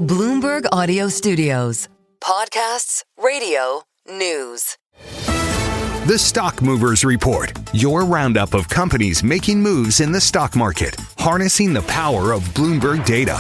Bloomberg Audio Studios. Podcasts, radio, news. The Stock Movers Report, your roundup of companies making moves in the stock market, harnessing the power of Bloomberg data.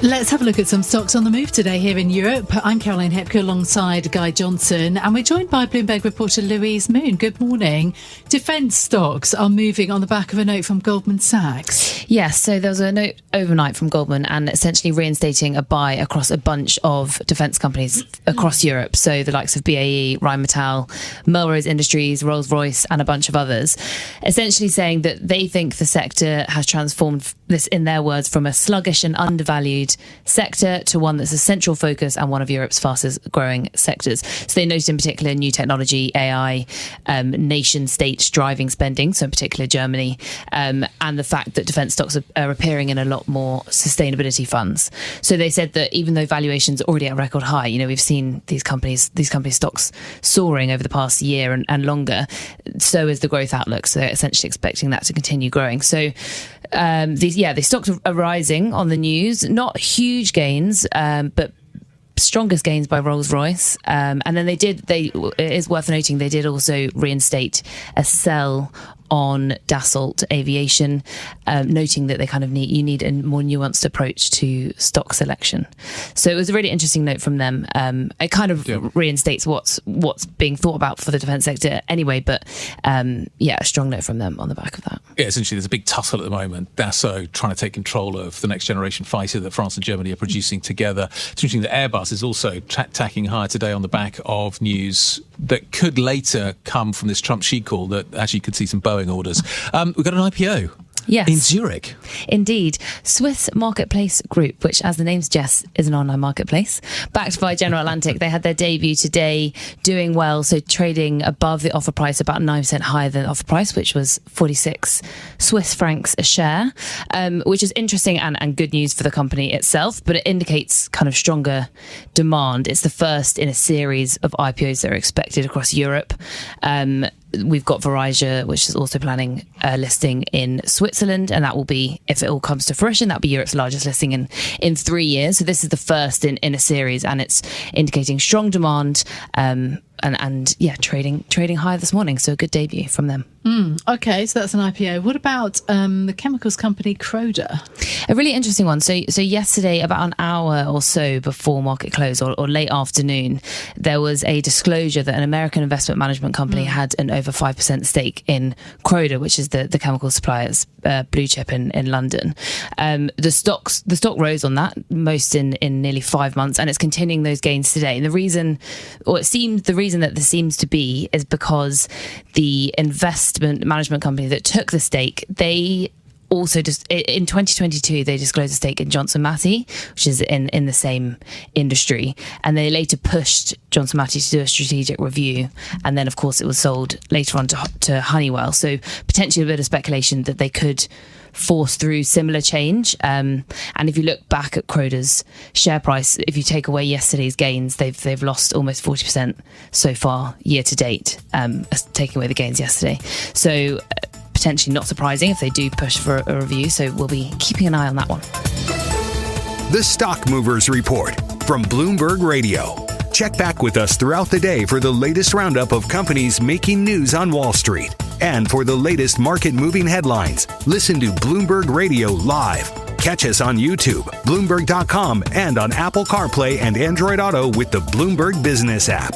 Let's have a look at some stocks on the move today here in Europe. I'm Caroline Hepker alongside Guy Johnson, and we're joined by Bloomberg reporter Louise Moon. Good morning. Defence stocks are moving on the back of a note from Goldman Sachs. Yes, so there was a note overnight from Goldman and essentially reinstating a buy across a bunch of defence companies across Europe. So the likes of BAE, Rheinmetall, Melrose Industries, Rolls-Royce and a bunch of others. Essentially saying that they think the sector has transformed this, in their words, from a sluggish and undervalued sector to one that's a central focus and one of Europe's fastest growing sectors. So they noted in particular new technology, AI, nation states driving spending, so in particular Germany, and the fact that defence stocks are appearing in a lot more sustainability funds. So they said that even though valuations are already at a record high, you know, we've seen these companies stocks soaring over the past year and longer, so is the growth outlook. So they're essentially expecting that to continue growing. So these stocks are rising on the news, not huge gains, but strongest gains by Rolls-Royce. And then it is worth noting, they did also reinstate a sell on Dassault Aviation, noting that they kind of need a more nuanced approach to stock selection. So it was a really interesting note from them. It kind of reinstates what's being thought about for the defence sector anyway, but a strong note from them on the back of that. Yeah, essentially there's a big tussle at the moment. Dassault trying to take control of the next generation fighter that France and Germany are producing together. It's interesting that Airbus is also tacking higher today on the back of news that could later come from this Trump she call that actually could see some Boeing orders. We've got an IPO. Yes. In Zurich. Indeed. Swiss Marketplace Group, which, as the name suggests, is an online marketplace. Backed by General Atlantic, they had their debut today, doing well, so trading above the offer price, about 9% higher than the offer price, which was 46 Swiss francs a share, which is interesting and good news for the company itself, but it indicates kind of stronger demand. It's the first in a series of IPOs that are expected across Europe. We've got Verizon, which is also planning a listing in Switzerland, and that will be, if it all comes to fruition, that'll be Europe's largest listing in 3 years. So this is the first in a series, and it's indicating strong demand and trading high this morning. So a good debut from them. Okay, so that's an IPO. What about the chemicals company Croda? A really interesting one. So yesterday, about an hour or so before market close or late afternoon, there was a disclosure that an American investment management company had an over 5% stake in Croda, which is the chemical supplier's blue chip in London. The stock rose on that, most in nearly 5 months, and it's continuing those gains today. And the reason that this seems to be is because the investment management company that took the stake, they also just in 2022 they disclosed a stake in Johnson Matthey, which is in the same industry, and they later pushed Johnson Matthey to do a strategic review, and then of course it was sold later on to Honeywell. So potentially a bit of speculation that they could force through similar change. And if you look back at Croda's share price, if you take away yesterday's gains, they've lost almost 40% so far year to date, taking away the gains yesterday. So potentially not surprising if they do push for a review. So we'll be keeping an eye on that one. The Stock Movers Report from Bloomberg Radio. Check back with us throughout the day for the latest roundup of companies making news on Wall Street. And for the latest market-moving headlines, listen to Bloomberg Radio live. Catch us on YouTube, Bloomberg.com, and on Apple CarPlay and Android Auto with the Bloomberg Business app.